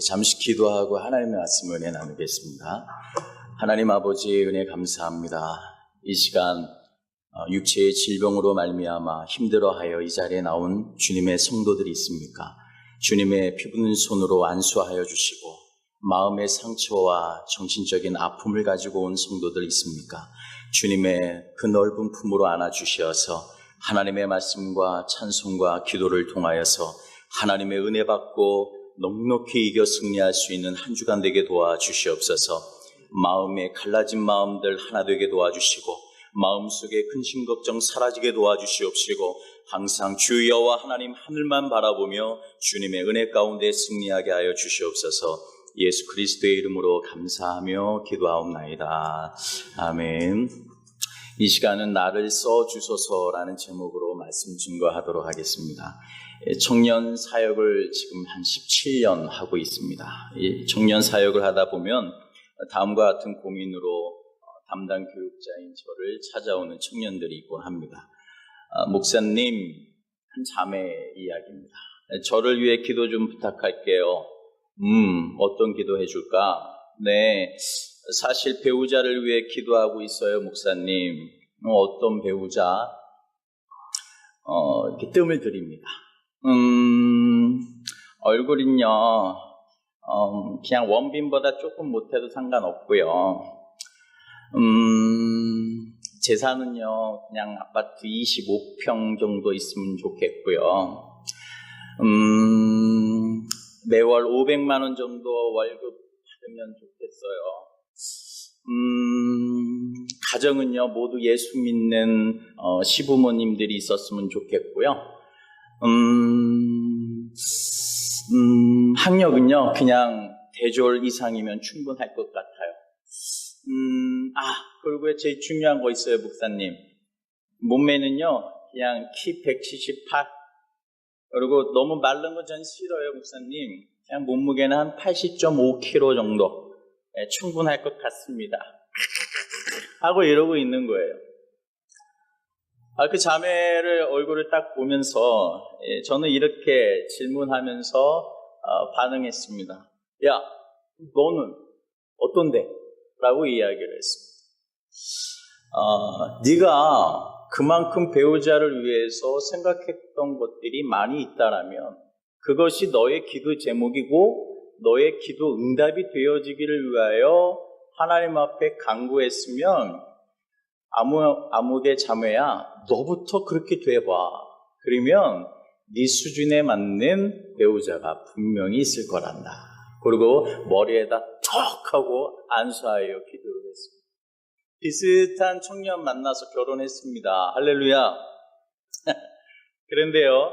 잠시 기도하고 하나님의 말씀을 은혜 나누겠습니다. 하나님 아버지 은혜 감사합니다. 이 시간 육체의 질병으로 말미암아 힘들어하여 이 자리에 나온 주님의 성도들이 있습니까? 주님의 피부는 손으로 안수하여 주시고 마음의 상처와 정신적인 아픔을 가지고 온 성도들 있습니까? 주님의 그 넓은 품으로 안아주시어서 하나님의 말씀과 찬송과 기도를 통하여서 하나님의 은혜 받고 넉넉히 이겨 승리할 수 있는 한 주간 되게 도와주시옵소서. 마음에 갈라진 마음들 하나 되게 도와주시고 마음속에 근심 걱정 사라지게 도와주시옵시고 항상 주 여호와 하나님 하늘만 바라보며 주님의 은혜 가운데 승리하게 하여 주시옵소서. 예수 그리스도의 이름으로 감사하며 기도하옵나이다. 아멘. 이 시간은 나를 써주소서라는 제목으로 말씀 증거하도록 하겠습니다. 청년 사역을 지금 한 17년 하고 있습니다. 이 청년 사역을 하다 보면 다음과 같은 고민으로 담당 교육자인 저를 찾아오는 청년들이 있곤 합니다. 목사님, 한 자매 이야기입니다. 저를 위해 기도 좀 부탁할게요. 어떤 기도 해줄까? 네, 사실 배우자를 위해 기도하고 있어요, 목사님. 어떤 배우자? 이렇게 뜸을 들입니다. 얼굴은요, 그냥 원빈보다 조금 못해도 상관없고요. 재산은요, 그냥 아파트 25평 정도 있으면 좋겠고요. 매월 500만 원 정도 월급 받으면 좋겠어요. 가정은요, 모두 예수 믿는 시부모님들이 있었으면 좋겠고요. 학력은요, 그냥 대졸 이상이면 충분할 것 같아요. 그리고 제일 중요한 거 있어요, 목사님. 몸매는요, 그냥 키 178. 그리고 너무 마른 거 전 싫어요, 목사님. 그냥 몸무게는 한 80.5kg 정도. 네, 충분할 것 같습니다. 하고 이러고 있는 거예요. 그 자매를 얼굴을 딱 보면서 저는 이렇게 질문하면서 반응했습니다. 야, 너는 어떤데? 라고 이야기를 했습니다. 네가 그만큼 배우자를 위해서 생각했던 것들이 많이 있다라면 그것이 너의 기도 제목이고 너의 기도 응답이 되어지기를 위하여 하나님 앞에 간구했으면 아무개 자매야, 너부터 그렇게 돼봐. 그러면 네 수준에 맞는 배우자가 분명히 있을 거란다. 그리고 머리에다 턱 하고 안수하여 기도를 했습니다. 비슷한 청년 만나서 결혼했습니다. 할렐루야. 그런데요,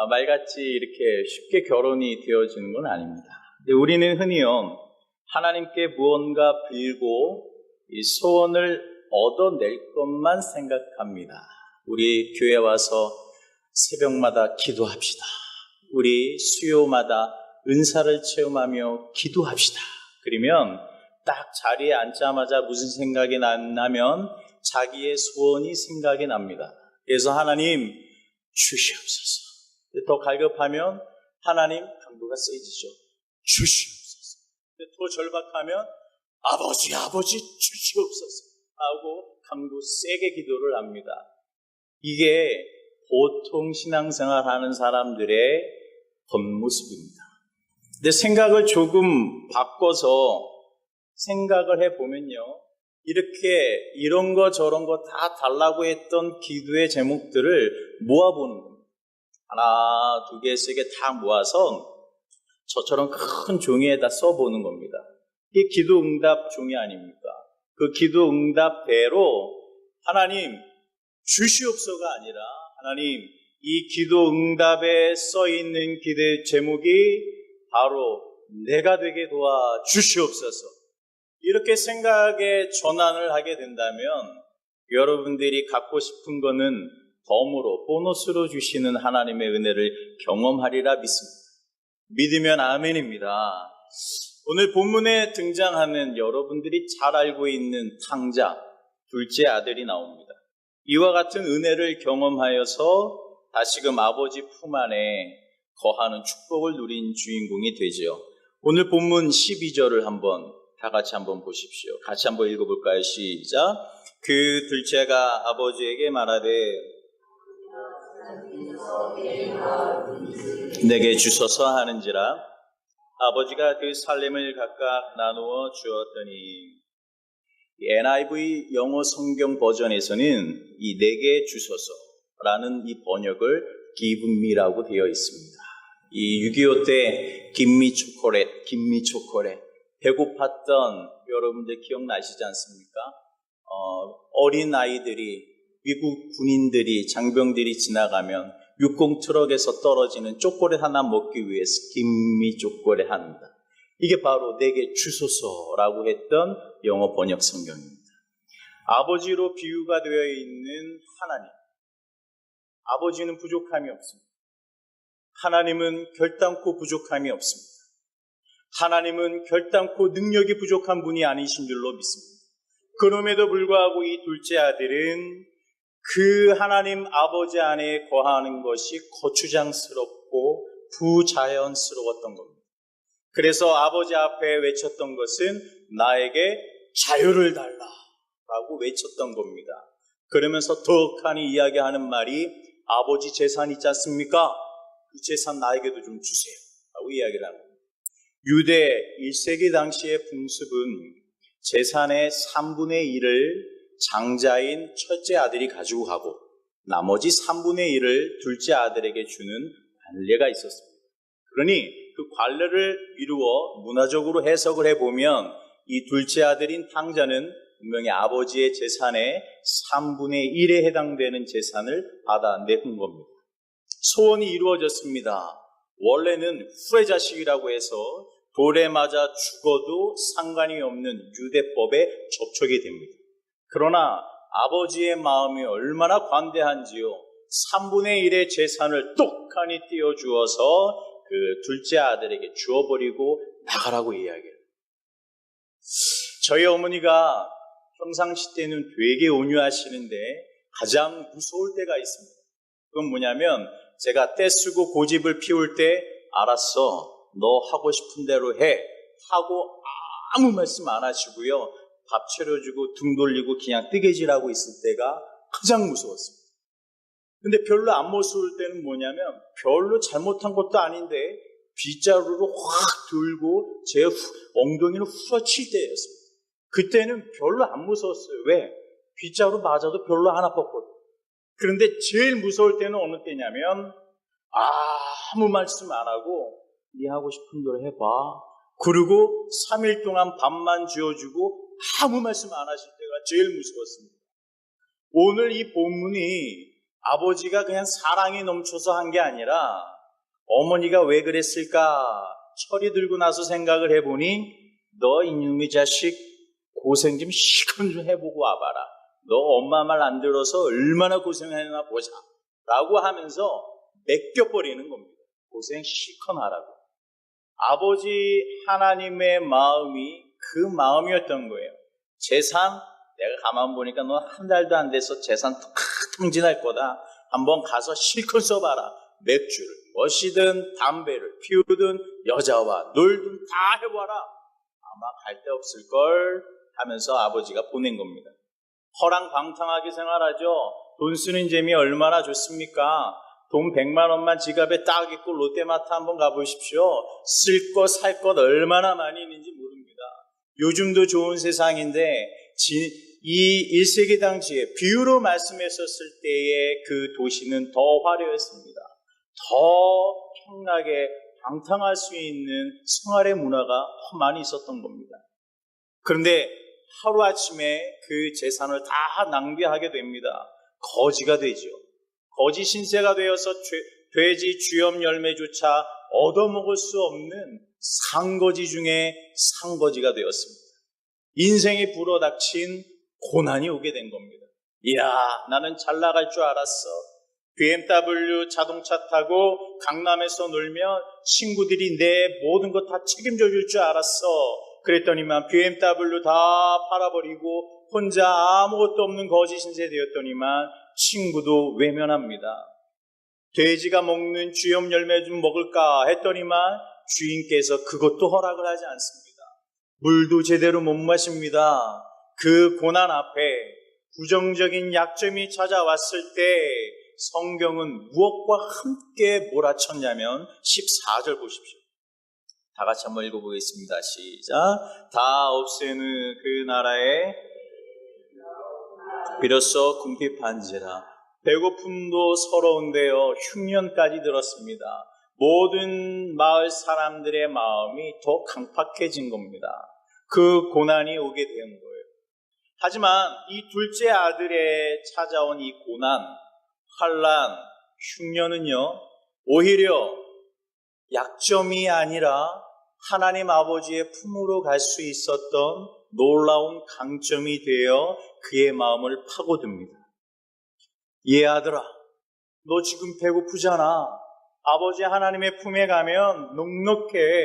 말같이 이렇게 쉽게 결혼이 되어지는 건 아닙니다. 근데 우리는 흔히요, 하나님께 무언가 빌고 이 소원을 얻어낼 것만 생각합니다. 우리 교회 와서 새벽마다 기도합시다. 우리 수요마다 은사를 체험하며 기도합시다. 그러면 딱 자리에 앉자마자 무슨 생각이 나면 자기의 소원이 생각이 납니다. 그래서 하나님 주시옵소서. 더 갈급하면 하나님 강도가 세지죠. 주시옵소서. 더 절박하면 아버지 주시옵소서 하고 강도 세게 기도를 합니다. 이게 보통 신앙생활 하는 사람들의 겉모습입니다. 근데 생각을 조금 바꿔서 생각을 해보면요, 이렇게 이런 거 저런 거 다 달라고 했던 기도의 제목들을 모아보는 겁니다. 하나, 두 개, 세 개 다 모아서 저처럼 큰 종이에다 써보는 겁니다. 이게 기도 응답 종이 아닙니까? 그 기도 응답대로 하나님 주시옵소서가 아니라 하나님 이 기도 응답에 써있는 기도의 제목이 바로 내가 되게 도와 주시옵소서. 이렇게 생각의 전환을 하게 된다면 여러분들이 갖고 싶은 거는 덤으로 보너스로 주시는 하나님의 은혜를 경험하리라 믿습니다. 믿으면 아멘입니다. 오늘 본문에 등장하는 여러분들이 잘 알고 있는 탕자, 둘째 아들이 나옵니다. 이와 같은 은혜를 경험하여서 다시금 아버지 품 안에 거하는 축복을 누린 주인공이 되죠. 오늘 본문 12절을 다 같이 한번 보십시오. 같이 한번 읽어볼까요? 시작. 그 둘째가 아버지에게 말하되 내게 주소서 하는지라 아버지가 그 살림을 각각 나누어 주었더니 NIV 영어 성경 버전에서는 이 내게 주소서라는 이 번역을 give me라고 되어 있습니다. 이 6.25 때 김미 초콜릿 배고팠던 여러분들 기억나시지 않습니까? 어린 아이들이 미국 군인들이 장병들이 지나가면 육공 트럭에서 떨어지는 초콜릿 하나 먹기 위해서 김미 초콜릿 합니다. 이게 바로 내게 주소서라고 했던 영어 번역 성경입니다. 아버지로 비유가 되어 있는 하나님. 아버지는 부족함이 없습니다. 하나님은 결단코 부족함이 없습니다. 하나님은 결단코 능력이 부족한 분이 아니신 줄로 믿습니다. 그럼에도 불구하고 이 둘째 아들은 그 하나님 아버지 안에 거하는 것이 거추장스럽고 부자연스러웠던 겁니다. 그래서 아버지 앞에 외쳤던 것은 나에게 자유를 달라라고 외쳤던 겁니다. 그러면서 더욱하니 이야기하는 말이 아버지 재산 있지 않습니까? 그 재산 나에게도 좀 주세요 라고 이야기를 합니다. 유대 1세기 당시의 풍습은 재산의 3분의 1을 장자인 첫째 아들이 가지고 가고 나머지 3분의 1을 둘째 아들에게 주는 관례가 있었습니다. 그러니 그 관례를 이루어 문화적으로 해석을 해보면 이 둘째 아들인 탕자는 분명히 아버지의 재산의 3분의 1에 해당되는 재산을 받아내는 겁니다. 소원이 이루어졌습니다. 원래는 후레자식이라고 해서 돌에 맞아 죽어도 상관이 없는 유대법에 접촉이 됩니다. 그러나 아버지의 마음이 얼마나 관대한지요. 3분의 1의 재산을 똑하니 띄워주어서 그 둘째 아들에게 주어버리고 나가라고 이야기해요. 저희 어머니가 평상시 때는 되게 온유하시는데 가장 무서울 때가 있습니다. 그건 뭐냐면 제가 떼쓰고 고집을 피울 때 알았어, 너 하고 싶은 대로 해 하고 아무 말씀 안 하시고요. 밥 차려주고 등 돌리고 그냥 뜨개질하고 있을 때가 가장 무서웠습니다. 근데 별로 안 무서울 때는 뭐냐면 별로 잘못한 것도 아닌데 빗자루로 확 들고 제 엉덩이를 후려칠 때였습니다. 그때는 별로 안 무서웠어요. 왜? 빗자루 맞아도 별로 안 아팠거든요. 그런데 제일 무서울 때는 어느 때냐면 아무 말씀 안 하고 네 하고 싶은 대로 해봐. 그리고 3일 동안 밥만 쥐어주고 아무 말씀 안 하실 때가 제일 무서웠습니다. 오늘 이 본문이 아버지가 그냥 사랑이 넘쳐서 한 게 아니라 어머니가 왜 그랬을까 철이 들고 나서 생각을 해보니 너 이놈의 자식 고생 좀 실컷 좀 해보고 와봐라. 너 엄마 말 안 들어서 얼마나 고생했나 보자 라고 하면서 맡겨버리는 겁니다. 고생 실컷 하라고. 아버지 하나님의 마음이 그 마음이었던 거예요. 재산 내가 가만 보니까 너 한 달도 안 돼서 재산 탁 통진할 거다. 한번 가서 실컷 써봐라. 맥주를 마시든 담배를 피우든 여자와 놀든 다 해봐라. 아마 갈 데 없을걸 하면서 아버지가 보낸 겁니다. 허랑방탕하게 생활하죠. 돈 쓰는 재미 얼마나 좋습니까? 돈 100만 원만 지갑에 딱 있고 롯데마트 한번 가보십시오. 쓸 것 살 것 얼마나 많이 있는지 모릅니다. 요즘도 좋은 세상인데 이 1세기 당시에 비유로 말씀했었을 때의 그 도시는 더 화려했습니다. 더 평나게 방탕할 수 있는 생활의 문화가 더 많이 있었던 겁니다. 그런데 하루아침에 그 재산을 다 낭비하게 됩니다. 거지가 되죠. 거지 신세가 되어서 돼지 주염 열매조차 얻어먹을 수 없는 상거지 중에 상거지가 되었습니다. 인생이 불어닥친 고난이 오게 된 겁니다. 이야, 나는 잘 나갈 줄 알았어. BMW 자동차 타고 강남에서 놀면 친구들이 내 모든 것 다 책임져 줄 줄 알았어. 그랬더니만 BMW 다 팔아버리고 혼자 아무것도 없는 거지 신세 되었더니만 친구도 외면합니다. 돼지가 먹는 주염 열매 좀 먹을까 했더니만 주인께서 그것도 허락을 하지 않습니다. 물도 제대로 못 마십니다. 그 고난 앞에 부정적인 약점이 찾아왔을 때 성경은 무엇과 함께 몰아쳤냐면 14절 보십시오. 다 같이 한번 읽어보겠습니다. 시작. 다 없애는 그 나라에 비로소 궁핍한지라. 배고픔도 서러운데요, 흉년까지 들었습니다. 모든 마을 사람들의 마음이 더 강팍해진 겁니다. 그 고난이 오게 된 거예요. 하지만 이 둘째 아들에 찾아온 이 고난, 환난, 흉년은요, 오히려 약점이 아니라 하나님 아버지의 품으로 갈 수 있었던 놀라운 강점이 되어 그의 마음을 파고듭니다. 예, 아들아, 너 지금 배고프잖아. 아버지 하나님의 품에 가면 넉넉해.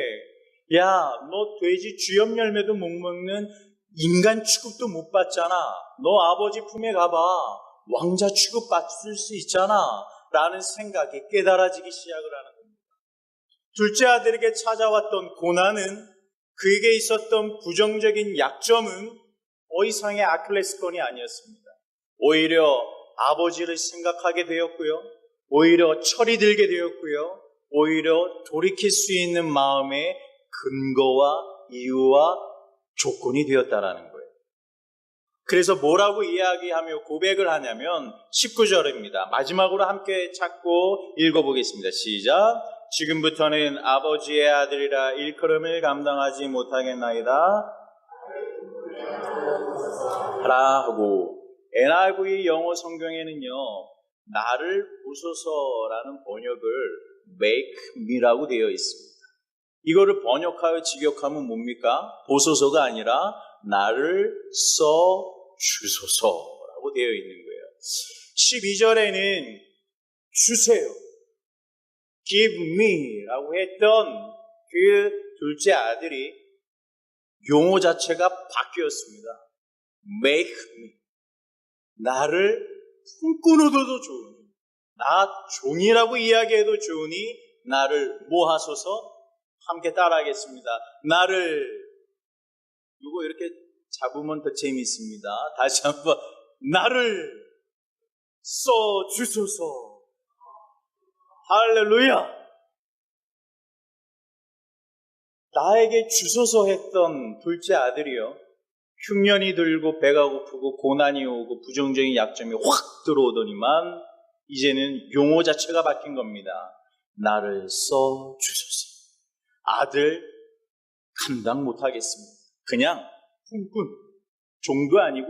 야, 너 돼지 쥐염 열매도 못 먹는 인간 취급도 못 받잖아. 너 아버지 품에 가봐. 왕자 취급 받을 수 있잖아. 라는 생각이 깨달아지기 시작을 하는 겁니다. 둘째 아들에게 찾아왔던 고난은, 그에게 있었던 부정적인 약점은 더 이상의 아킬레스건이 아니었습니다. 오히려 아버지를 생각하게 되었고요. 오히려 철이 들게 되었고요. 오히려 돌이킬 수 있는 마음의 근거와 이유와 조건이 되었다라는 거예요. 그래서 뭐라고 이야기하며 고백을 하냐면 19절입니다. 마지막으로 함께 찾고 읽어보겠습니다. 시작. 지금부터는 아버지의 아들이라 일컬음을 감당하지 못하겠나이다 하라 하고, NIV 영어 성경에는요, 나를 보소서라는 번역을 make me라고 되어 있습니다. 이거를 번역하여 직역하면 뭡니까? 보소서가 아니라 나를 써 주소서라고 되어 있는 거예요. 12절에는 주세요, give me 라고 했던 그 둘째 아들이 용어 자체가 바뀌었습니다. make me, 나를 품꾼으로도 좋으니, 나 종이라고 이야기해도 좋으니 나를 뭐 하소서? 함께 따라하겠습니다. 나를, 이거 이렇게 잡으면 더 재미있습니다. 다시 한번, 나를 써 주소서. 할렐루야. 나에게 주소서 했던 둘째 아들이요, 흉년이 들고 배가 고프고 고난이 오고 부정적인 약점이 확 들어오더니만 이제는 용어 자체가 바뀐 겁니다. 나를 써 주소서. 아들 감당 못하겠습니다. 그냥 품꾼, 종도 아니고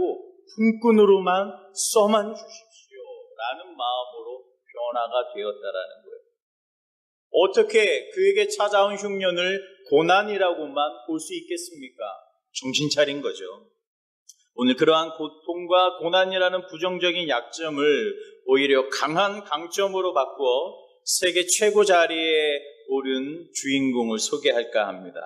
품꾼으로만 써만 주십시오 라는 마음으로 변화가 되었다라는 거예요. 어떻게 그에게 찾아온 흉년을 고난이라고만 볼 수 있겠습니까? 정신 차린 거죠. 오늘 그러한 고통과 고난이라는 부정적인 약점을 오히려 강한 강점으로 바꾸어 세계 최고 자리에 오른 주인공을 소개할까 합니다.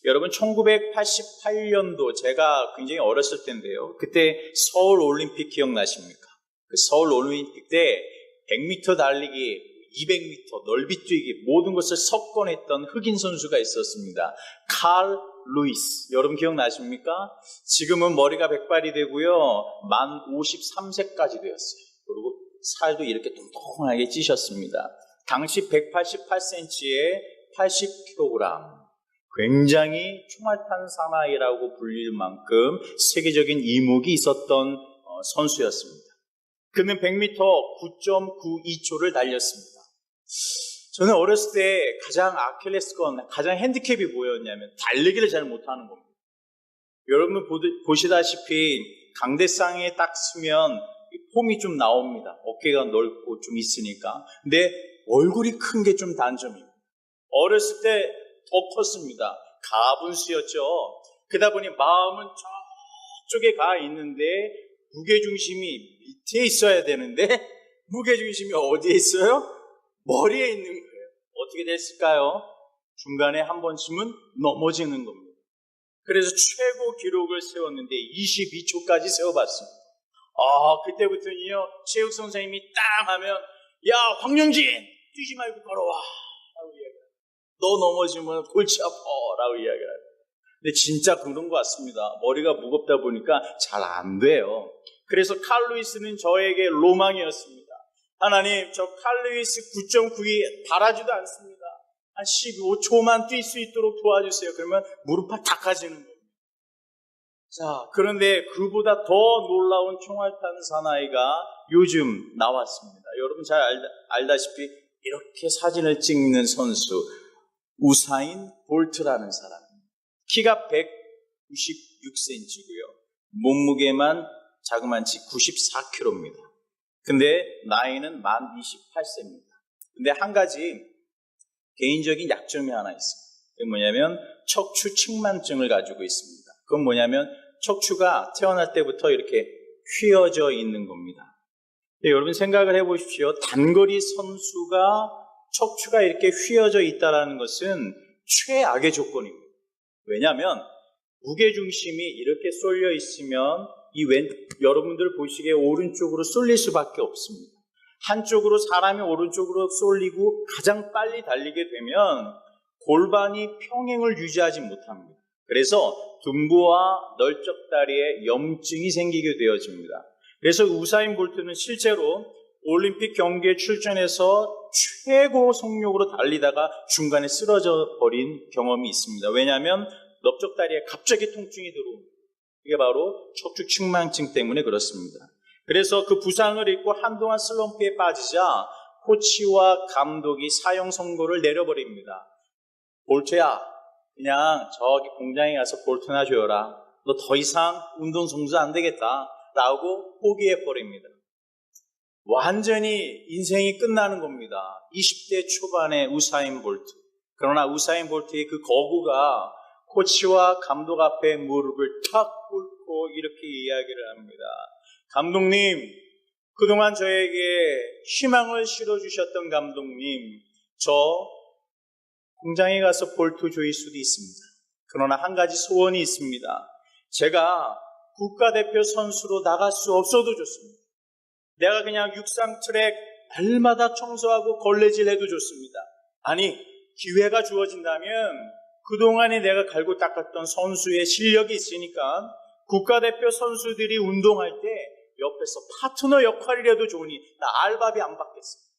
여러분, 1988년도 제가 굉장히 어렸을 때인데요, 그때 서울 올림픽 기억나십니까? 그 서울 올림픽 때 100m 달리기, 200m 넓이 뛰기 모든 것을 석권했던 흑인 선수가 있었습니다. 칼 루이스, 여러분 기억나십니까? 지금은 머리가 백발이 되고요, 만 53세까지 되었어요. 그리고 살도 이렇게 통통하게 찌셨습니다. 당시 188cm에 80kg, 굉장히 총알탄 사나이라고 불릴 만큼 세계적인 이목이 있었던 선수였습니다. 그는 100m 9.92초를 달렸습니다. 저는 어렸을 때 가장 아킬레스건, 가장 핸디캡이 뭐였냐면 달리기를 잘 못하는 겁니다. 여러분 보시다시피 강대상에 딱 서면 폼이 좀 나옵니다. 어깨가 넓고 좀 있으니까. 근데 얼굴이 큰 게 좀 단점입니다. 어렸을 때 더 컸습니다. 가분수였죠. 그러다 보니 마음은 저쪽에 가 있는데 무게중심이 밑에 있어야 되는데 무게중심이 어디에 있어요? 머리에 있는 거예요. 어떻게 됐을까요? 중간에 한 번쯤은 넘어지는 겁니다. 그래서 최고 기록을 세웠는데 22초까지 세워봤습니다. 그때부터는요, 체육 선생님이 딱 하면, 야, 황영진! 뛰지 말고 걸어와! 라고 이야기해요. 너 넘어지면 골치 아파라고 이야기를 해요. 근데 진짜 그런 것 같습니다. 머리가 무겁다 보니까 잘 안 돼요. 그래서 칼 루이스는 저에게 로망이었습니다. 하나님, 저 칼 루이스 9.92 바라지도 않습니다. 한 15초만 뛸 수 있도록 도와주세요. 그러면 무릎이 닦아지는 겁니다. 자, 그런데 그보다 더 놀라운 총알탄 사나이가 요즘 나왔습니다. 여러분 잘 알다시피 이렇게 사진을 찍는 선수 우사인 볼트라는 사람입니다. 키가 196cm고요. 몸무게만 자그만치 94kg입니다. 근데 나이는 만 28세입니다. 근데 한 가지 개인적인 약점이 하나 있습니다. 그게 뭐냐면 척추 측만증을 가지고 있습니다. 그건 뭐냐면 척추가 태어날 때부터 이렇게 휘어져 있는 겁니다. 여러분 생각을 해보십시오. 단거리 선수가 척추가 이렇게 휘어져 있다는 것은 최악의 조건입니다. 왜냐하면 무게중심이 이렇게 쏠려 있으면 여러분들 보시기에 오른쪽으로 쏠릴 수밖에 없습니다. 한쪽으로 사람이 오른쪽으로 쏠리고 가장 빨리 달리게 되면 골반이 평행을 유지하지 못합니다. 그래서 등부와 널쩍다리에 염증이 생기게 되어집니다. 그래서 우사인 볼트는 실제로 올림픽 경기에 출전해서 최고 속력으로 달리다가 중간에 쓰러져 버린 경험이 있습니다. 왜냐하면 넓적다리에 갑자기 통증이 들어옵니다. 이게 바로 척추 측만증 때문에 그렇습니다. 그래서 그 부상을 입고 한동안 슬럼프에 빠지자 코치와 감독이 사형 선고를 내려버립니다. 볼트야, 그냥 저기 공장에 가서 볼트나 줘라. 너 더 이상 운동선수 안 되겠다. 라고 포기해버립니다. 완전히 인생이 끝나는 겁니다. 20대 초반의 우사인 볼트. 그러나 우사인 볼트의 그 거구가 코치와 감독 앞에 무릎을 탁 꿇고 이렇게 이야기를 합니다. 감독님, 그동안 저에게 희망을 실어주셨던 감독님, 저 공장에 가서 볼트 조일 수도 있습니다. 그러나 한 가지 소원이 있습니다. 제가 국가대표 선수로 나갈 수 없어도 좋습니다. 내가 그냥 육상 트랙 날마다 청소하고 걸레질 해도 좋습니다. 아니, 기회가 주어진다면 그동안에 내가 갈고 닦았던 선수의 실력이 있으니까 국가대표 선수들이 운동할 때 옆에서 파트너 역할이라도 좋으니 나 알바비 안 받겠습니다.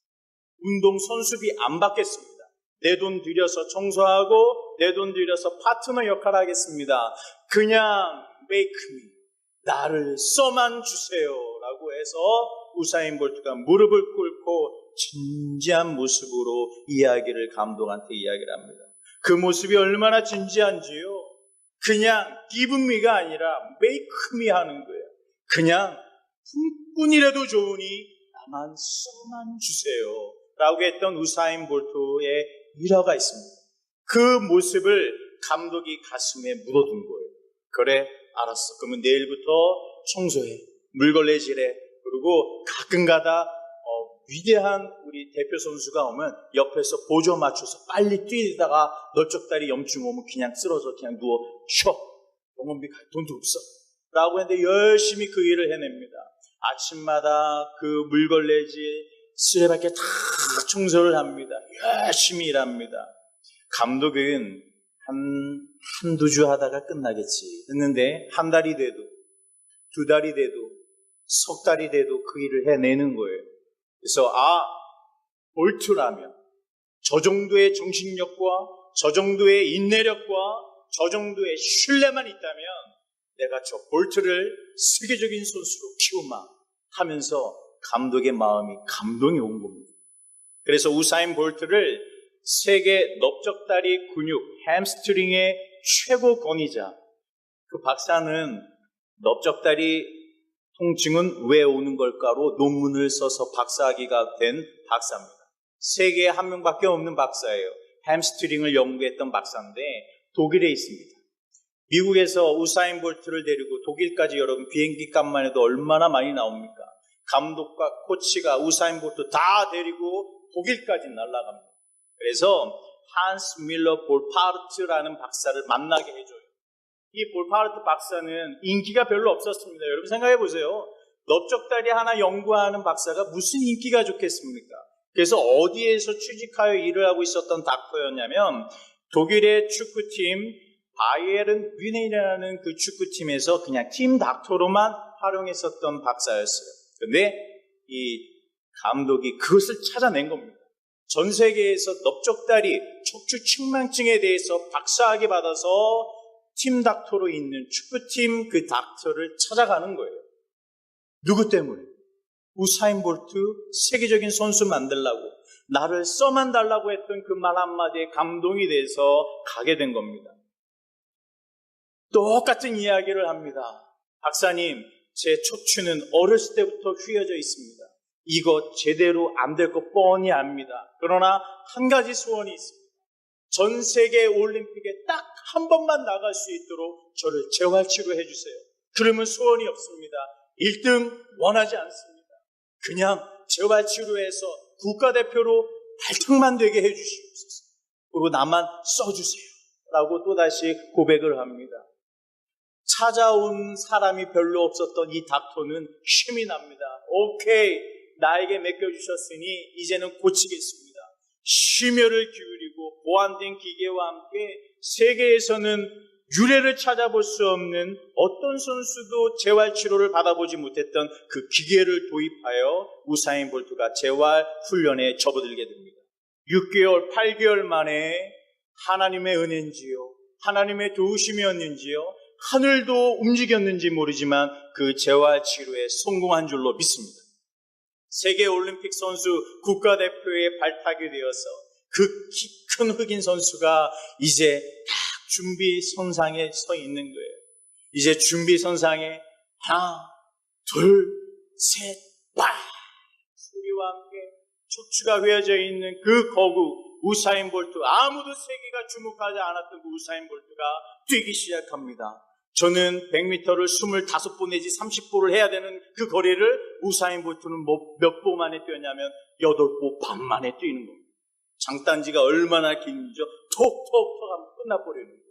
운동 선수비 안 받겠습니다. 내 돈 들여서 청소하고 내 돈 들여서 파트너 역할 하겠습니다. 그냥 make me, 나를 써만 주세요 라고 해서 우사인 볼트가 무릎을 꿇고 진지한 모습으로 이야기를 감독한테 이야기를 합니다. 그 모습이 얼마나 진지한지요. 그냥 give me가 아니라 make me 하는 거예요. 그냥 품꾼이라도 좋으니 나만 써만 주세요 라고 했던 우사인 볼트의 일화가 있습니다. 그 모습을 감독이 가슴에 묻어둔 거예요. 그래, 알았어. 그러면 내일부터 청소해, 물걸레질해. 그리고 가끔가다 위대한 우리 대표 선수가 오면 옆에서 보조 맞춰서 빨리 뛰다가 널쩍다리 염증 오면 그냥 쓰러져 그냥 누워 쉬어. 병원비 갈 돈도 없어. 라고 했는데 열심히 그 일을 해냅니다. 아침마다 그 물걸레질 쓰레받게 다 청소를 합니다. 열심히 일합니다. 감독은 한두 주 하다가 끝나겠지 했는데 한 달이 돼도 두 달이 돼도 석 달이 돼도 그 일을 해내는 거예요. 그래서 볼트라면 저 정도의 정신력과 저 정도의 인내력과 저 정도의 신뢰만 있다면 내가 저 볼트를 세계적인 선수로 키우마 하면서 감독의 마음이 감동이 온 겁니다. 그래서 우사인 볼트를 세계 넓적다리 근육 햄스트링의 최고 권위자, 그 박사는 넓적다리 통증은 왜 오는 걸까로 논문을 써서 박사학위가 된 박사입니다. 세계에 한 명밖에 없는 박사예요. 햄스트링을 연구했던 박사인데 독일에 있습니다. 미국에서 우사인 볼트를 데리고 독일까지 여러분 비행기 값만 해도 얼마나 많이 나옵니까? 감독과 코치가 우사인 볼트 다 데리고 독일까지 날아갑니다. 그래서 한스 밀러 볼파르트라는 박사를 만나게 해줘요. 이 볼파르트 박사는 인기가 별로 없었습니다. 여러분 생각해 보세요. 넓적다리 하나 연구하는 박사가 무슨 인기가 좋겠습니까? 그래서 어디에서 취직하여 일을 하고 있었던 닥터였냐면 독일의 축구팀 바이에른 뮌헨이라는 그 축구팀에서 그냥 팀 닥터로만 활용했었던 박사였어요. 근데 이 감독이 그것을 찾아낸 겁니다. 전 세계에서 넓적다리, 척추 측만증에 대해서 박사학위 받아서 팀 닥터로 있는 축구팀 그 닥터를 찾아가는 거예요. 누구 때문에? 우사인 볼트 세계적인 선수 만들라고 나를 써만 달라고 했던 그 말 한마디에 감동이 돼서 가게 된 겁니다. 똑같은 이야기를 합니다. 박사님, 제 척추는 어렸을 때부터 휘어져 있습니다. 이거 제대로 안 될 거 뻔히 압니다. 그러나 한 가지 소원이 있습니다. 전 세계 올림픽에 딱 한 번만 나갈 수 있도록 저를 재활치료해 주세요. 그러면 소원이 없습니다. 1등 원하지 않습니다. 그냥 재활치료해서 국가대표로 발탁만 되게 해주시옵소서. 그리고 나만 써주세요. 라고 또다시 고백을 합니다. 찾아온 사람이 별로 없었던 이 닥터는 힘이 납니다. 오케이, 나에게 맡겨주셨으니 이제는 고치겠습니다. 심혈을 기울이고 보완된 기계와 함께 세계에서는 유례를 찾아볼 수 없는 어떤 선수도 재활치료를 받아보지 못했던 그 기계를 도입하여 우사인 볼트가 재활훈련에 접어들게 됩니다. 6개월, 8개월 만에 하나님의 은혜인지요, 하나님의 도우심이었는지요, 하늘도 움직였는지 모르지만 그 재활치료에 성공한 줄로 믿습니다. 세계올림픽 선수 국가대표에 발탁이 되어서 그 키 큰 흑인 선수가 이제 딱 준비선상에 서 있는 거예요. 이제 준비선상에 하나, 둘, 셋, 빠! 소리와 함께 척추가 휘어져 있는 그 거구 우사인 볼트, 아무도 세계가 주목하지 않았던 그 우사인 볼트가 뛰기 시작합니다. 저는 100m를 25보 내지 30보를 해야 되는 그 거리를 우사인 볼트는 몇 보 만에 뛰었냐면 8보 반 만에 뛰는 겁니다. 장단지가 얼마나 긴지요? 톡톡톡 하면 끝나버리는 거예요.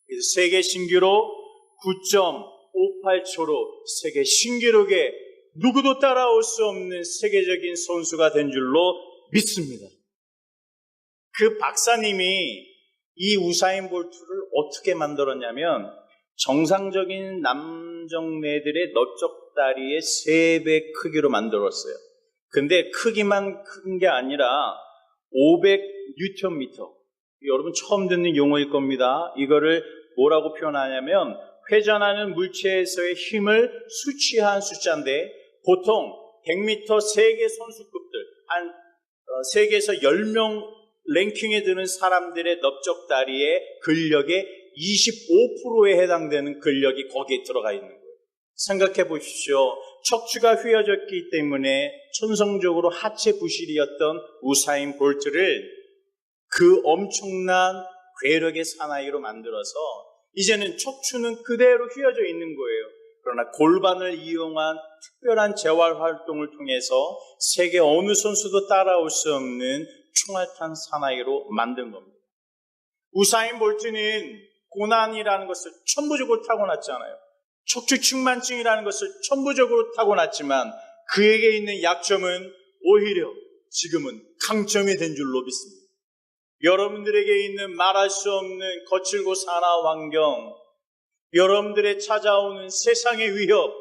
그래서 세계 신기록 9.58초로 세계 신기록에 누구도 따라올 수 없는 세계적인 선수가 된 줄로 믿습니다. 그 박사님이 이 우사인 볼트를 어떻게 만들었냐면 정상적인 남정네들의 넓적다리의 3배 크기로 만들었어요. 근데 크기만 큰 게 아니라 500Nm. 여러분 처음 듣는 용어일 겁니다. 이거를 뭐라고 표현하냐면 회전하는 물체에서의 힘을 수치한 숫자인데 보통 100m 세계 선수급들, 한 세계에서 10명 랭킹에 드는 사람들의 넓적다리의 근력의 25%에 해당되는 근력이 거기에 들어가 있는 거예요. 생각해 보십시오. 척추가 휘어졌기 때문에 천성적으로 하체 부실이었던 우사인 볼트를 그 엄청난 괴력의 사나이로 만들어서 이제는 척추는 그대로 휘어져 있는 거예요. 그러나 골반을 이용한 특별한 재활활동을 통해서 세계 어느 선수도 따라올 수 없는 총알탄 사나이로 만든 겁니다. 우사인 볼트는 고난이라는 것을 천부적으로 타고났잖아요. 척추 측만증이라는 것을 천부적으로 타고났지만 그에게 있는 약점은 오히려 지금은 강점이 된 줄로 믿습니다. 여러분들에게 있는 말할 수 없는 거칠고 사나 환경, 여러분들의 찾아오는 세상의 위협,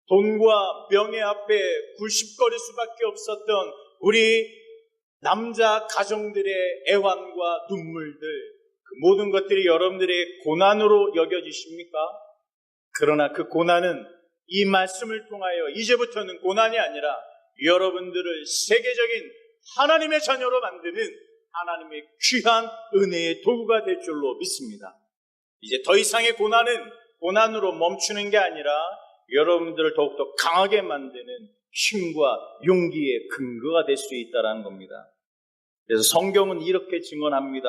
돈과 명예 앞에 굴십거릴 수밖에 없었던 우리 남자 가정들의 애환과 눈물들, 그 모든 것들이 여러분들의 고난으로 여겨지십니까? 그러나 그 고난은 이 말씀을 통하여 이제부터는 고난이 아니라 여러분들을 세계적인 하나님의 자녀로 만드는 하나님의 귀한 은혜의 도구가 될 줄로 믿습니다. 이제 더 이상의 고난은 고난으로 멈추는 게 아니라 여러분들을 더욱더 강하게 만드는 힘과 용기의 근거가 될 수 있다는 겁니다. 그래서 성경은 이렇게 증언합니다.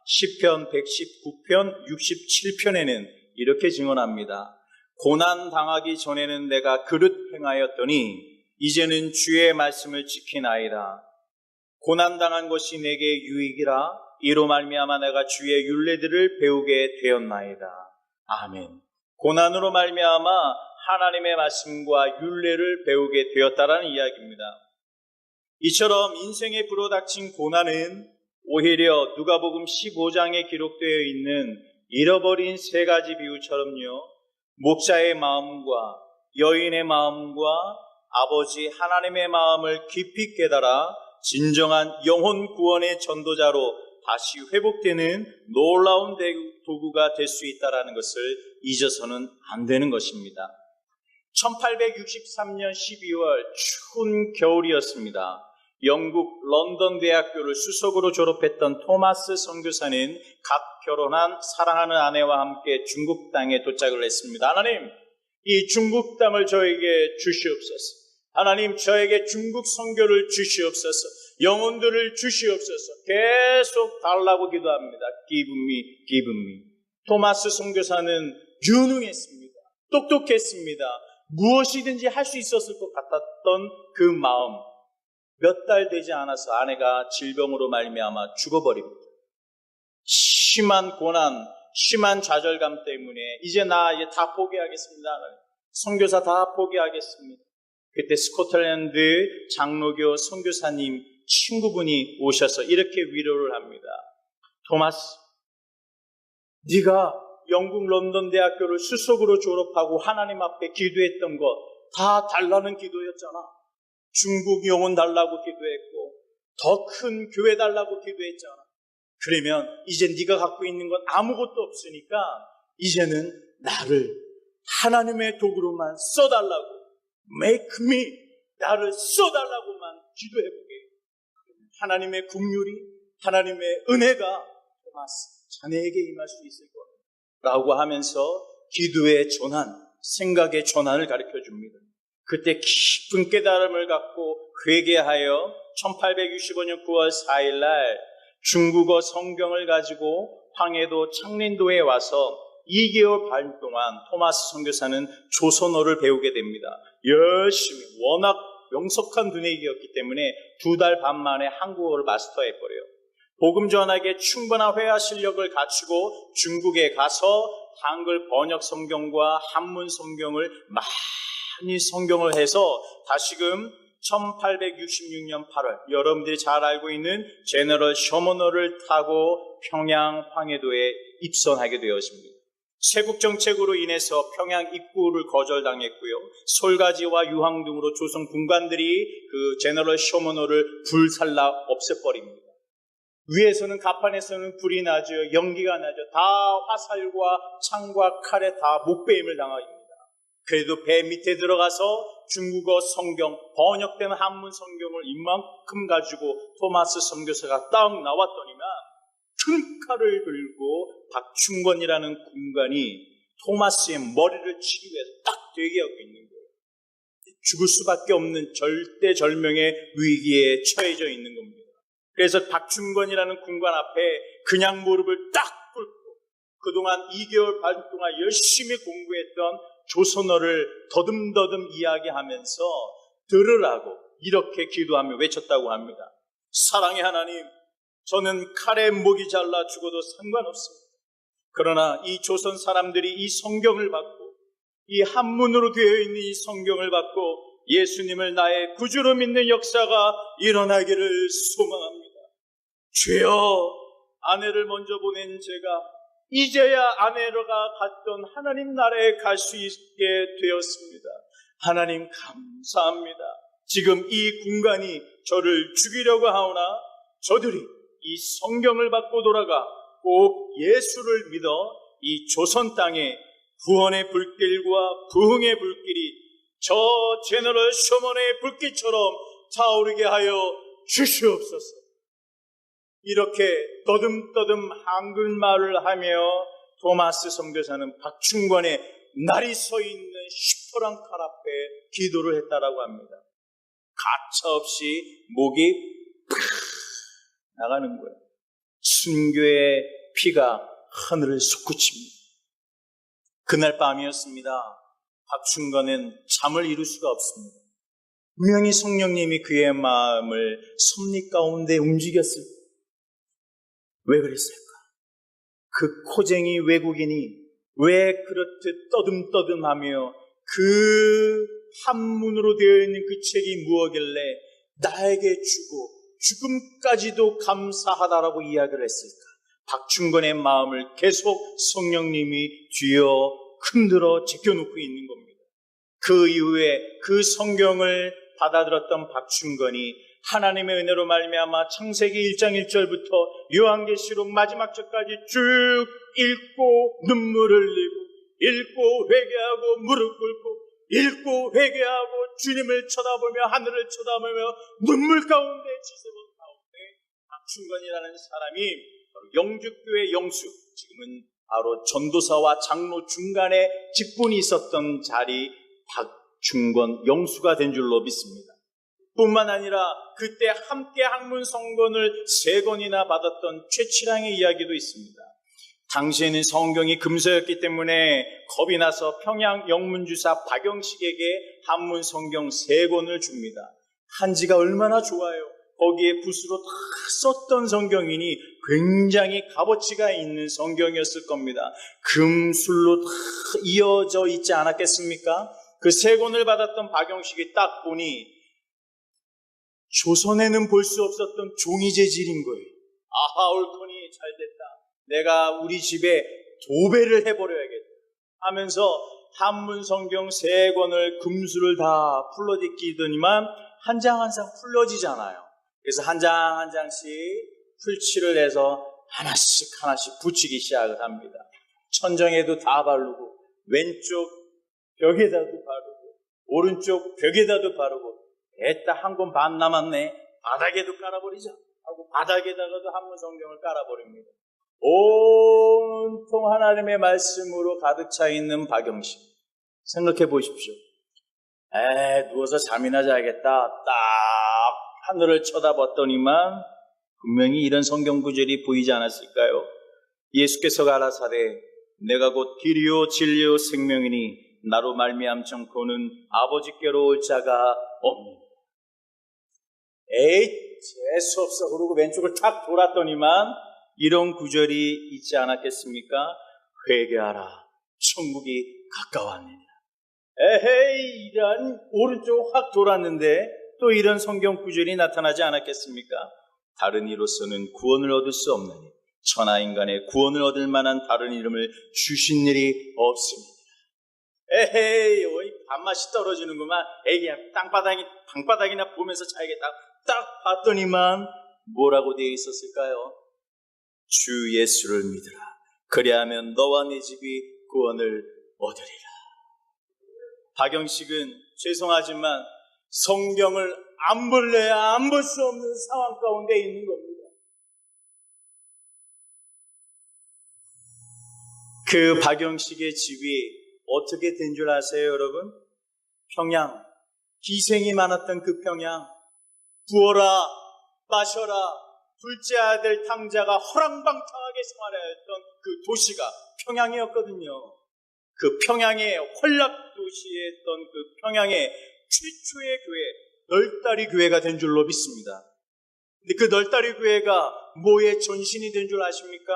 시편 119편 67편에는 이렇게 증언합니다. 고난 당하기 전에는 내가 그릇 행하였더니 이제는 주의 말씀을 지키나이다. 고난 당한 것이 내게 유익이라 이로 말미암아 내가 주의 율례들을 배우게 되었나이다. 아멘. 고난으로 말미암아 하나님의 말씀과 율례를 배우게 되었다라는 이야기입니다. 이처럼 인생에 불어닥친 고난은 오히려 누가복음 15장에 기록되어 있는 잃어버린 세 가지 비유처럼요, 목자의 마음과 여인의 마음과 아버지 하나님의 마음을 깊이 깨달아 진정한 영혼 구원의 전도자로 다시 회복되는 놀라운 도구가 될 수 있다는 것을 잊어서는 안 되는 것입니다. 1863년 12월 추운 겨울이었습니다. 영국 런던 대학교를 수석으로 졸업했던 토마스 선교사는 갓 결혼한 사랑하는 아내와 함께 중국 땅에 도착을 했습니다. 하나님, 이 중국 땅을 저에게 주시옵소서. 하나님, 저에게 중국 선교를 주시옵소서. 영혼들을 주시옵소서. 계속 달라고 기도합니다. Give me, give me. 토마스 선교사는 유능했습니다. 똑똑했습니다. 무엇이든지 할 수 있었을 것 같았던 그 마음, 몇 달 되지 않아서 아내가 질병으로 말미암아 죽어버립니다. 심한 고난, 심한 좌절감 때문에 이제 다 포기하겠습니다. 선교사 다 포기하겠습니다. 그때 스코틀랜드 장로교 선교사님 친구분이 오셔서 이렇게 위로를 합니다. 토마스, 네가 영국 런던 대학교를 수석으로 졸업하고 하나님 앞에 기도했던 것 다 달라는 기도였잖아. 중국 영혼 달라고 기도했고 더 큰 교회 달라고 기도했잖아. 그러면 이제 네가 갖고 있는 건 아무것도 없으니까 이제는 나를 하나님의 도구로만 써달라고, make me, 나를 써달라고만 기도해보게. 하나님의 긍휼이, 하나님의 은혜가 토마스, 자네에게 임할 수 있을 거야 라고 하면서 기도의 전환, 생각의 전환을 가르쳐줍니다. 그때 깊은 깨달음을 갖고 회개하여 1865년 9월 4일 날 중국어 성경을 가지고 황해도 창린도에 와서 2개월 반 동안 토마스 선교사는 조선어를 배우게 됩니다. 열심히, 워낙 명석한 두뇌기였기 때문에 2달 반 만에 한국어를 마스터해버려요. 복음 전하기에 충분한 회화 실력을 갖추고 중국에 가서 한글 번역 성경과 한문 성경을 많이 성경을 해서 다시금 1866년 8월 여러분들이 잘 알고 있는 제너럴 셔먼호를 타고 평양 황해도에 입선하게 되었습니다. 세국 정책으로 인해서 평양 입구를 거절당했고요. 솔가지와 유황 등으로 조선 군관들이 그 제너럴 셔먼호를 불살라 없애버립니다. 위에서는 갑판에서는 불이 나죠. 연기가 나죠. 다 화살과 창과 칼에 다 목베임을 당합니다. 그래도 배 밑에 들어가서 중국어 성경, 번역된 한문 성경을 이만큼 가지고 토마스 선교사가 딱 나왔더니만 큰 칼을 들고 박충권이라는 군관이 토마스의 머리를 치기 위해서 딱 대기하고 있는 거예요. 죽을 수밖에 없는 절대절명의 위기에 처해져 있는 겁니다. 그래서 박충권이라는 군관 앞에 그냥 무릎을 딱 꿇고 그동안 2개월 반 동안 열심히 공부했던 조선어를 더듬더듬 이야기하면서 들으라고 이렇게 기도하며 외쳤다고 합니다. 사랑의 하나님, 저는 칼에 목이 잘라 죽어도 상관없습니다. 그러나 이 조선 사람들이 이 성경을 받고 이 한문으로 되어 있는 이 성경을 받고 예수님을 나의 구주로 믿는 역사가 일어나기를 소망합니다. 주여, 아내를 먼저 보낸 제가 이제야 아내가 갔던 하나님 나라에 갈 수 있게 되었습니다. 하나님 감사합니다. 지금 이 군관이 저를 죽이려고 하오나 저들이 이 성경을 받고 돌아가 꼭 예수를 믿어 이 조선 땅에 구원의 불길과 부흥의 불길이 저 제너럴 셔먼의 불길처럼 타오르게 하여 주시옵소서. 이렇게 떠듬떠듬 한글말을 하며 토마스 선교사는 박충권의 날이 서 있는 시퍼런 칼 앞에 기도를 했다라고 합니다. 가차없이 목이 팍 나가는 거예요. 순교의 피가 하늘을 솟구칩니다. 그날 밤이었습니다. 박충권은 잠을 이룰 수가 없습니다. 분명히 성령님이 그의 마음을 섭리 가운데 움직였을 때 왜 그랬을까? 그 코쟁이 외국인이 왜 그렇듯 떠듬떠듬하며 그 한문으로 되어 있는 그 책이 무엇길래 나에게 주고 죽음까지도 감사하다라고 이야기를 했을까? 박충건의 마음을 계속 성령님이 쥐어 흔들어 제껴놓고 있는 겁니다. 그 이후에 그 성경을 받아들였던 박충건이 하나님의 은혜로 말미암아 창세기 1장 1절부터 요한계시록 마지막 절까지 쭉 읽고 눈물을 흘리고 읽고 회개하고 무릎 꿇고 읽고 회개하고 주님을 쳐다보며 하늘을 쳐다보며 눈물 가운데 지새번 가운데 박충건이라는 사람이 바로 영주교회 영수, 지금은 바로 전도사와 장로 중간에 직분이 있었던 자리 박충건 영수가 된 줄로 믿습니다. 뿐만 아니라 그때 함께 학문 성권을 3권이나 받았던 최치량의 이야기도 있습니다. 당시에는 성경이 금서였기 때문에 겁이 나서 평양 영문주사 박영식에게 한문 성경 3권을 줍니다. 한지가 얼마나 좋아요. 거기에 붓으로 다 썼던 성경이니 굉장히 값어치가 있는 성경이었을 겁니다. 금술로 다 이어져 있지 않았겠습니까? 그 3권을 받았던 박영식이 딱 보니 조선에는 볼 수 없었던 종이 재질인 거예요. 아하, 옳거니 잘됐다. 내가 우리 집에 도배를 해버려야겠다 하면서 한문 성경 3권을 금수를 다 풀어제끼더니만 한 장 한 장 풀려지잖아요. 그래서 한 장 한 장씩 풀칠을 해서 하나씩 붙이기 시작을 합니다. 천정에도 다 바르고 왼쪽 벽에다도 바르고 오른쪽 벽에다도 바르고 됐다, 한 권 반 남았네, 바닥에도 깔아버리자 하고 바닥에다가도 한문 성경을 깔아버립니다. 온통 하나님의 말씀으로 가득 차 있는 박영식, 생각해 보십시오. 누워서 잠이나 자야겠다 딱 하늘을 쳐다봤더니만 분명히 이런 성경 구절이 보이지 않았을까요? 예수께서 가라사대 내가 곧 길이요 진리요 생명이니 나로 말미암청코는 아버지께로 올 자가 없느니라. 재수없어 그러고 왼쪽을 탁 돌았더니만 이런 구절이 있지 않았겠습니까? 회개하라, 천국이 가까웠느니라. 에헤이, 이런 오른쪽 확 돌았는데 또 이런 성경 구절이 나타나지 않았겠습니까? 다른 이로서는 구원을 얻을 수 없느니 천하인간의 구원을 얻을 만한 다른 이름을 주신 일이 없습니다. 에헤이, 밥맛이 떨어지는구만. 그냥 방바닥이나 보면서 자야겠다. 딱 봤더니만 뭐라고 되어 있었을까요? 주 예수를 믿으라. 그리하면 너와 네 집이 구원을 얻으리라. 박영식은 죄송하지만 성경을 안 볼래야 안 볼 수 없는 상황 가운데 있는 겁니다. 그 박영식의 집이 어떻게 된 줄 아세요, 여러분? 평양, 희생이 많았던 그 평양, 부어라, 마셔라, 둘째 아들 탕자가 허랑방탕하게 생활했던 그 도시가 평양이었거든요. 그 평양의 활락 도시에 있던 그 평양의 최초의 교회, 널다리 교회가 된 줄로 믿습니다. 근데 그 널다리 교회가 뭐의 전신이 된 줄 아십니까?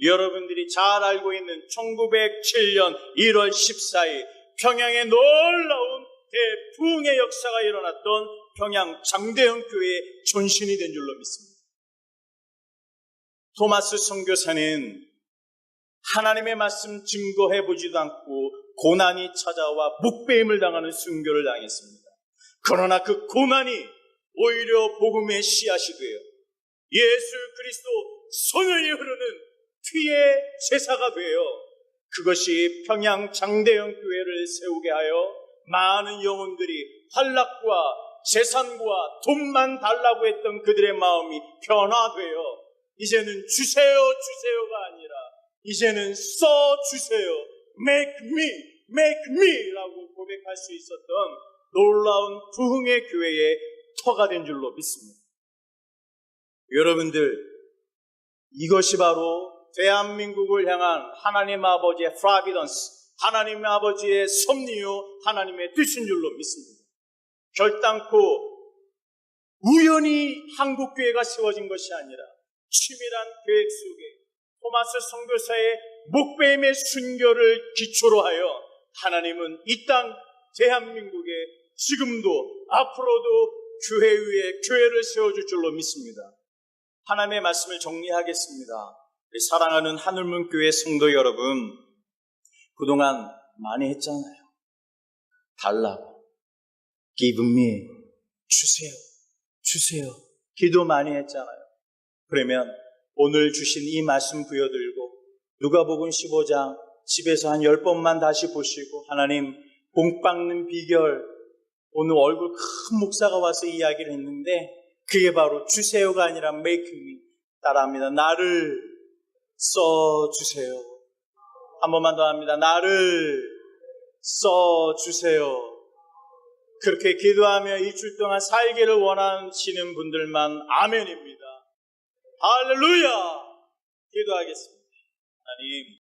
여러분들이 잘 알고 있는 1907년 1월 14일 평양에 놀라운 대부흥의 역사가 일어났던 평양 장대현 교회의 전신이 된 줄로 믿습니다. 토마스 선교사는 하나님의 말씀 증거해보지도 않고 고난이 찾아와 목배임을 당하는 순교를 당했습니다. 그러나 그 고난이 오히려 복음의 씨앗이 되어 예수 그리스도 손을 흐르는 피의 제사가 되어 그것이 평양 장대현 교회를 세우게 하여 많은 영혼들이 활락과 재산과 돈만 달라고 했던 그들의 마음이 변화되어 이제는 주세요 주세요가 아니라 이제는 써주세요, make me 라고 고백할 수 있었던 놀라운 부흥의 교회의 터가 된 줄로 믿습니다. 여러분들, 이것이 바로 대한민국을 향한 하나님 아버지의 프라비던스, 하나님 아버지의 섭리요 하나님의 뜻인 줄로 믿습니다. 결단코 우연히 한국교회가 세워진 것이 아니라 치밀한 계획 속에 토마스 선교사의 목배임의 순교를 기초로 하여 하나님은 이 땅 대한민국에 지금도 앞으로도 교회 위에 교회를 세워줄 줄로 믿습니다. 하나님의 말씀을 정리하겠습니다. 우리 사랑하는 하늘문교회 성도 여러분, 그동안 많이 했잖아요. 달라고, give me, 주세요. 기도 많이 했잖아요. 그러면 오늘 주신 이 말씀 부여들고 누가복음 15장 집에서 한 10번만 다시 보시고, 하나님 복 받는 비결, 오늘 얼굴 큰 목사가 와서 이야기를 했는데 그게 바로 주세요가 아니라 make me. 따라합니다. 나를 써주세요. 한 번만 더 합니다. 나를 써주세요. 그렇게 기도하며 일주일 동안 살기를 원하시는 분들만 아멘입니다. 할렐루야! 기도하겠습니다. 하나님,